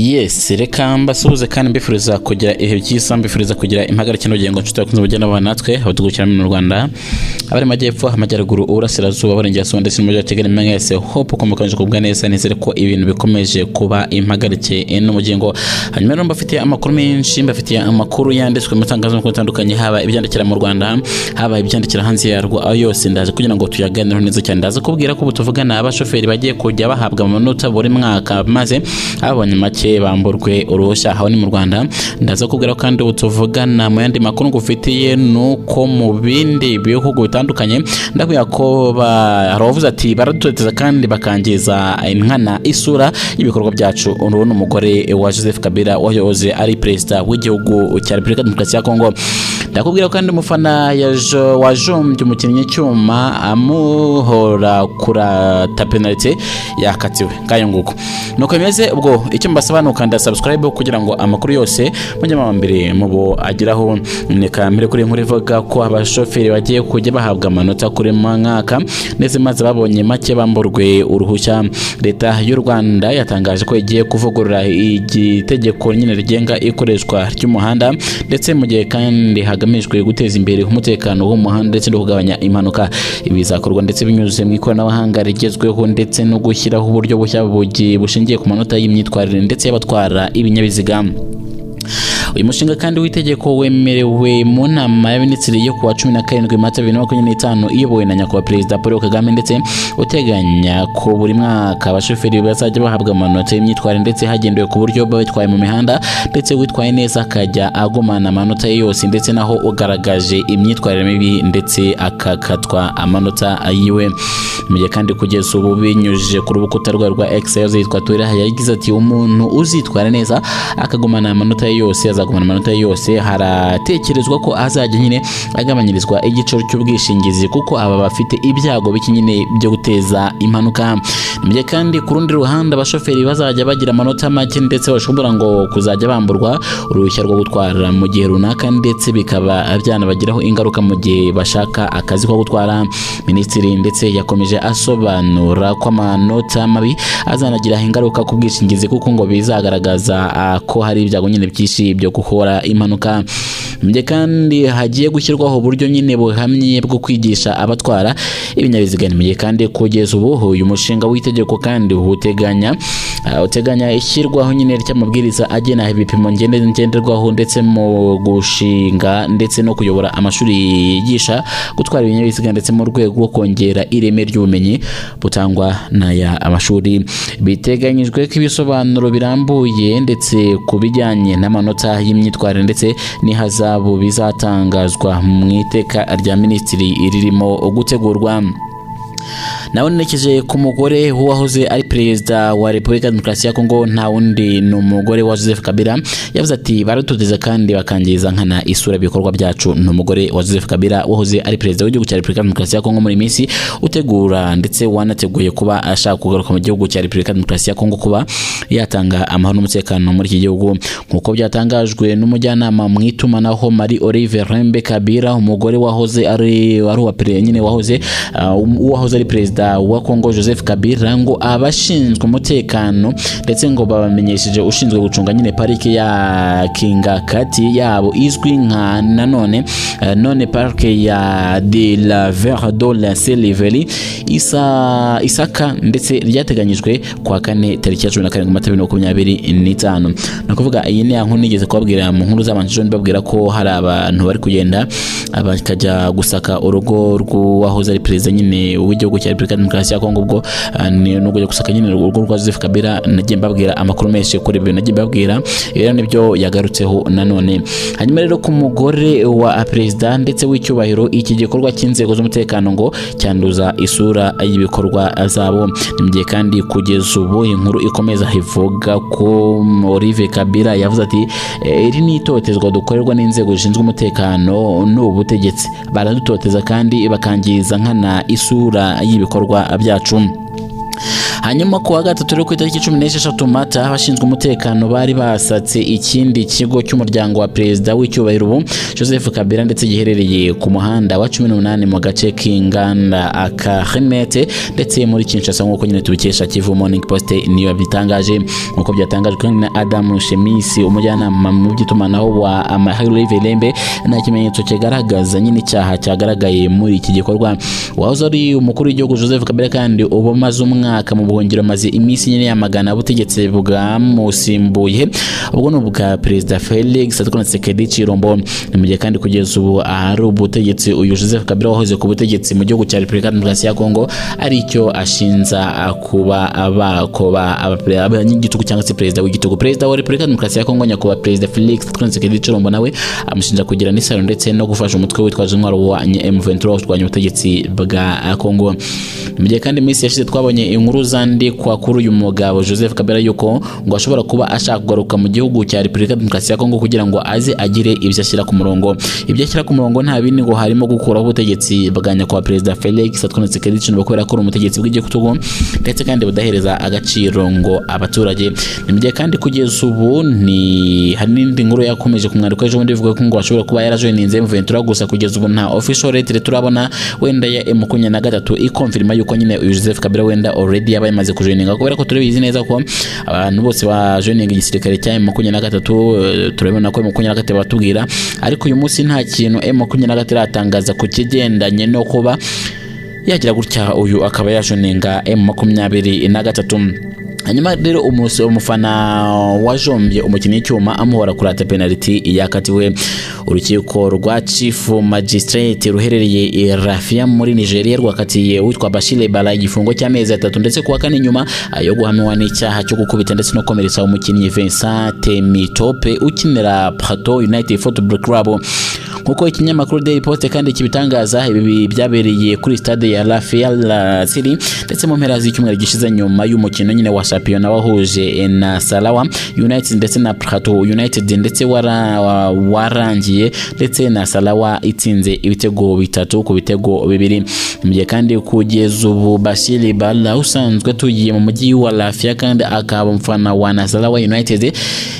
Yes, reka mbasuhuze kandi mbifuriza kugira ibihe byiza, mbifuriza kugira impagarike n'ubugingo nshuti bakunze ubujyana n'abana natwe abadugukira mu Rwanda, abari majyepfo, amajyaruguru, uburasirazuba, abarengerazuba ndetse n'umujyi wa Kigali mwese hope ko mukomeje kubwa neza, nizere ko ibintu bikomeje kuba impagarike n'ubugingo. Hanyuma rero mbafitiye amakuru menshi, mbafitiye amakuru yanditswe mu itangazamakuru atandukanye, haba ibyandikira mu Rwanda, haba ibyandikira hanze yarwo, ayo yose ndaje kugira ngo tuyaganireho neza cyane. Ndaza kubwira ko butuvugana abashoferi bagiye kujya bahabwa amanota buri mwaka, maze abonye make bamburwe uruhushya aho ni mu Rwanda. Ndaza kubwira kandi butuvugana mu yandi makuru ngufitiye nuko mu bindi bihugu bitandukanye ndakwiye ko baravuze ati baraduteza kandi bakangiza inkana isura y'ibikorwa byacu. Uno umugore wa Joseph Kabila wayoboze ari president w'igihugu cya Repubulika Demokarasi ya Kongo. Ndakubwira kandi umufana wajombye umukinnyi cyuma amuhora kurata penalty yakatiwe kayo nguko. Nuko bimeze ubwo icyo mbasaba nukanda subscribe kugira ngo amakuru yose mujye mbere mubo agiraho. Neka mbere kuri inkuru ivuga ko abashoferi bagiye kujya bahabwa amanota kuri mwaka ndetse maze babonye make bamburwe uruhushya. Leta y'u Rwanda yatangaje ko igiye kuvugurura igitegeko nyine rigenga ikoreshwa ry'umuhanda ndetse mu gihe kandi hagamijwe guteza imbere umutekano w'umuhanda ndetse no kugabanya impanuka. Ibizakorwa ndetse binyuze mu ikoranabuhanga rigezweho ndetse no gushyiraho uburyo bushya bushingiye ku manota y'imyitwarire ndetse y'abatwara ibinyabiziga. Uyu mushinga kandi w'itegeko wemerewe mu nama y'abaminisitiri yo kuwa 17 Mata 2025 iyobowe na nyakubahwa Perezida Paul Kagame ndetse uteganya ko buri mwaka abashoferi bazajya bahabwa amanota y'imyitwarire ndetse hagendewe ku buryo batwaye mu mihanda ndetse witwaye neza akajya agumana amanota yose ndetse naho ugaragaje imyitwarire mibi ndetse akakatwa amanota yiwe. Mugiye kandi kugeza ubu binyujije ku rubuga rwa X yitwa Twitter yagize ati umuntu uzitwara neza akagumana amanota yose azagumana amanota yose. Haratekerezwa ko azajya nyine agabanyirizwa igiciro cy'ubwishingizi kuko aba bafite ibyago biki nyine byo guteza impanuka. Mugiye kandi ku rundi ruhande abashoferi bazajya bagira amanota make ndetse bashobora ngo kuzajya bamburwa uruhushya rwo gutwara mu gihe runaka ndetse bikaba byanabagiraho ingaruka mu gihe bashaka akazi ko gutwara. Minisitiri ndetse yakomeje asobanura ko amanota mabi azanagira ingaruka ku bwishingizi kuko ngo bizagaragaza ko hari ibyago nyine byinshi byo gukora impanuka. Mugiye kandi hagiye gushyirwaho uburyo nyine buhamye bwo kwigisha abatwara ibinyabiziga. Mugiye kandi kugeza ubu uyu mushinga w'itegeko kandi uteganya ishyirwaho nyine ry'amabwiriza agena ibipimo ngenderwaho ndetse mu gushinga ndetse no kuyobora amashuri yigisha gutwara ibinyabiziga ndetse mu rwego rwo kongera ireme ry'ubumenyi butangwa n'aya amashuri. Biteganyijwe ko ibisobanuro birambuye ndetse kubijyanye n'amanota y'imyitwarire ndetse n'ihazabu bizatangazwa mu iteka rya minisitiri ririmo gutegurwa. Nawe nekeje ku mugore wahoze ari perezida wa Repubulika Demokarasi ya Kongo, nta wundi ni umugore wa Joseph Kabila. Yavuze ati baratuteza kandi bakangiza nkana isura ibikorwa byacu. Ni umugore wa Joseph Kabila wahoze ari perezida w'igihugu cya Repubulika Demokarasi ya Kongo muri minsi utegura ndetse wanateguye kuba ashaka kugaruka mu gihugu cya Repubulika Demokarasi ya Kongo kuba yatanga amahoro n'umutekano muri iki gihugu nkuko byatangajwe n'umujyanama mu itumanaho Marie Olive Rembe Kabila. Umugore wahoze ari wa perezida nyine wahoze ari perezida wa Kongo Joseph Kabila ngo abashinzwe umutekano ndetse ngo babamenyesheje ushinzwe gucunga nyine parike ya Kingakati yabo izwi nka none parike ya de la Verdon la Seliveli Isaka ndetse ryateganyijwe kwa 4 tariki ya 17 Mata 2025. Nakuvuga iyi ni nkuru nigeze kubabwira mu nkuru z'abantu babwira ko hari abantu bari kugenda abakajya gusaka urugo rw'uwahoze ari perezida nyine w'igihugu cya Repubulika Demokarasi ya Kongo. Ubwo no kujya gusaka nyine urugo rwa Joseph Kabila. Nagiye mbabwira amakuru menshi kuri ibyo, nagiye mbabwira rero nibyo yagarutseho nanone. Hanyuma rero ku mugore wa perezida ndetse w'icyubahiro, iki gikorwa cy'inzego z'umutekano ngo cyanduza isura y'ibikorwa zabo. Nigiye kandi kugeza ubu inkuru ikomeza ivuga ko Olive Kabila yavuze ati iri ni itotezwa dukorerwa n'inzego zishinzwe umutekano n'ubutegetsi. Baradutoteza kandi bakangiza nkana isura y'ibikorwa byacu. hanyuma ku wa gatatu rero ku itariki 16 Mata abashinzwe umutekano bari basatse ikindi kigo cy'umuryango wa perezida w'icyubahiro ubu Joseph Kabila ndetse giherereye ku muhanda wa 18 mu gace k'inganda Akaremete ndetse muri Kinshasa nk'uko nyine tubikesha Kivu Morning Post niyo bitangaje nk'uko byatangajwe na Adam Shemisi umujyanama mu by'itumanaho wa Amahirwe Velembe nta kimenyetso kigaragaza nyine icyaha cyagaragaye muri iki gikorwa. Wahoze ari umukuru w'igihugu Joseph Kabila kandi ubu maze umwaka mu buhungiro maze iminsi nyine yamagana ubutegetsi bwamusimbuye ubwo n'ubwa perezida Felix Antoine Tshisekedi Chilombo. Mu gihe kandi kugeza ubu ari ubutegetsi uyu Joseph Kabila wahoze ku butegetsi mu gihugu cya Repubulika Demokarasi ya Kongo ari cyo ashinza kuba abakoba abanyigitugu cyangwa se perezida w'igitugu. Perezida wa Repubulika Demokarasi ya Kongo nyakubahwa perezida Felix Antoine Tshisekedi Chilombo nawe amushinja kugira n'isano ndetse no gufasha umutwe witwaje intwaro wa M23 kurwanya ubutegetsi bwa Kongo. Mu gihe kandi iminsi yashize twabonye inkuru zandikwa kuri uyu mugabo Joseph Kabila yuko ngo ashobora kuba ashaka kugaruka mu gihugu cya Repubulika Demokarasi ya Kongo kugira ngo aze agire ibyo ashyira ku murongo. Ibyo ashyira ku murongo nta bindi ngo harimo gukuraho ubutegetsi bwa nyakubahwa perezida Felix Antoine Tshisekedi Chilombo kubera ko umutegetsi w'igitugu ndetse kandi budahereza agaciro ngo abaturage. Mu gihe kandi kugeza ubu ni hari n'indi nkuru yakomeje kumwandika ejo bundi bivuga ko ngo ashobora kuba yarajoininze M23 gusa kugeza ubu nta official letter turabona wenda ya M23 ikonfirma yuko nyine Joseph Kabila wenda already yabaye maze kujoininga kubera ko turabizi neza ko abantu bose bajoininga igisirikare cya M23 turabona ko M23 batubwira ariko uyu munsi nta kintu M23 ratangaza ku kigendanye no kuba yagira gutya uyu akaba yajoininga M23. Hanyuma rero umufana wajombye umukinnyi w'icyuma amuhora kurata penalty yakatiwe. Urukiko rwa Chief Magistrate ruherereye i Rafia muri Nigeria rwakatiye witwa Bashile Bala igifungo cy'amezi 3 ndetse kuwa kane nyuma yo guhamwa n'icyaha cyo gukubita ndetse no komeretsa umukinnyi Vincent Mitope ukinira Plateau United Football Club. Nkuko ikinyamakuru Daily Post kandi kibitangaza ibi byabereye kuri stade ya Rafia City ndetse mu mpera z'icyumweru gishize nyuma y'umukino nyine wa championnat wahuje na Salawa United ndetse na Plateau United ndetse warangiye ndetse na Salawa itsinze ibitego 3 ku bitego 2. Mu gihe kandi kugeza ubu Bashili Bala usanzwe tugiye mu mujyi wa Rafia kandi akaba umfana wa Salawa United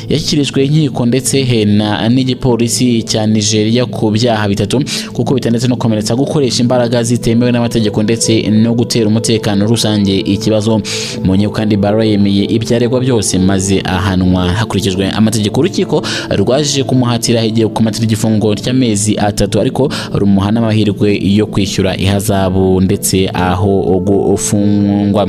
yashyikirijwe inkiko ndetse n'igipolisi cya Nigeria ku byaha 3 kuko bitandetse no komeretsa gukoresha imbaraga zitemewe n'amategeko ndetse no gutera umutekano rusange ikibazo. Mu nyeko kandi Bala yemeye ibyaregwa byose maze ahanwa hakurikijwe amategeko. Urukiko rwaje kumuhatira igihe kumatira igifungo cy'amezi 3 ariko rumuhana amahirwe yo kwishyura ihazabu ndetse aho gufungwa.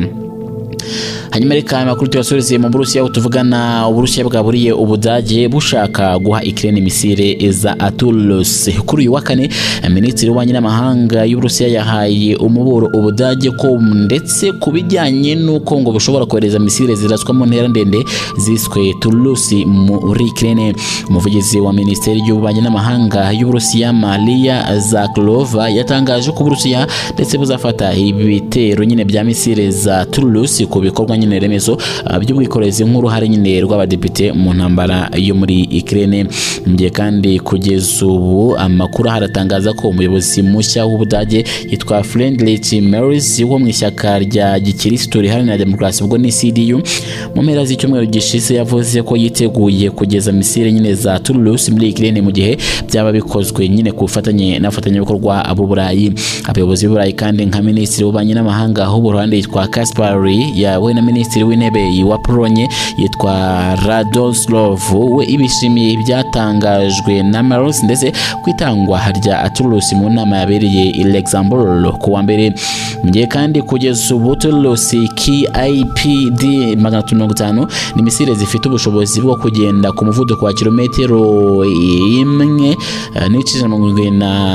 Hanyuma reka amakuru tuyasoreze mu Burusiya tuvugana Uburusiya bwaburiye Ubudage bushaka guha Ukraine misile za Atulus. Kuri uyu wa kane Minisitiri w'Ububanyi n'Amahanga y'Uburusiya yahaye umuburo Ubudage ko ndetse kubijyanye nuko ngo bushobora kohereza misile ziraswa mu ntera ndende ziswe Tulus muri Ukraine. Umuvugizi wa Minisiteri y'Ububanyi n'Amahanga y'Uburusiya Maria Zakharova yatangaje ko Uburusiya ndetse buzafata ibitero nyine bya misile za Tulus ku bikorwa nyine remezo by'ubwikorezi nk'uruhare nyine rw'abadepite mu ntambara yo muri Ukraine. Ngiye kandi kugeza ubu amakuru haratangaza ko umuyobozi mushya w'Ubudage yitwa Friedrich Merz wo mu ishyaka rya gikirisitu riharanira demokarasi ubwo ni CDU mu mpera z'icyumweru gishize yavuze ko yiteguye kugeza misile nyine za Tulus muri Ukraine mu gihe byaba bikozwe nyine ku bufatanye n'abafatanyabikorwa b'Uburayi. Abayobozi b'Uburayi kandi nka Minisitiri w'Ububanyi n'Amahanga w'Ubuholandi yitwa Kaspari yawe na Minisitiri w'Intebe wa Polonye yitwa Radoslav we ibishimiye ibyatangajwe na Merz ndetse kwitangwa rya Tulus mu nama yabereye i Luxembourg ku wa mbere. Ngiye kandi kugeza ubu Tulus KIPD 250 ni misile zifite ubushobozi bwo kugenda ku muvuduko wa kilometero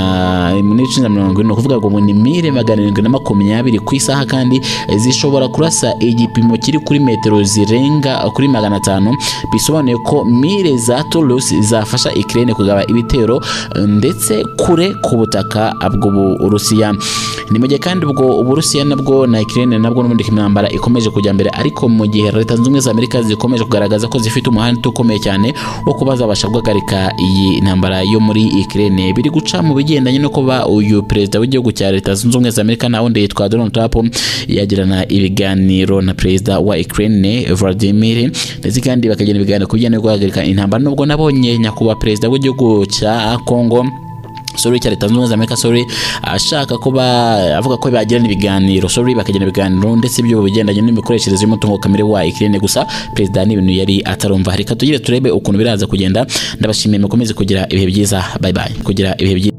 1.7 kuvuga ngo ni 720 ku isaha kandi zishobora kurasa igipimo kiri kuri metero zirenga kuri 500. Bisobanuye ko mire za Tulus zafasha Ukraine kugaba ibitero ndetse kure ku butaka bwo Burusiya. Ni mu gihe kandi ubwo Uburusiya nabwo na Ukraine nabwo n'ubundi kimambara ikomeje kujya mbere ariko mu gihe Leta Zunze Ubumwe za Amerika zikomeje kugaragaza ko zifite umuhanda ukomeye cyane wo kubazabasha guhagarika iyi ntambara yo muri Ukraine. Biri guca mu bigendanye no kuba uyu perezida w'igihugu cya Leta Zunze Ubumwe za Amerika na wundi yitwa Donald Trump yagirana ibiganiro na perezida wa Ukraine Vladimir, ndetse kandi bakagenda ibiganiro ku bijyanye no guhagarika intambara. Nubwo nabonye nyakubahwa perezida w'igihugu cya Congo cya Leta Zunze Ubumwe za Amerika ashaka kuba avuga ko bagirana ibiganiro bakagirana ibiganiro ndetse ibyo bigendanye n'imikoreshereze y'umutungo kamere wa Ukraine, gusa perezida n'ibintu yari atarumva. Reka tugire turebe ukuntu biraza kugenda. Ndabashimiye mukomeze kugira ibihe byiza, bye bye, kugira ibihe byiza.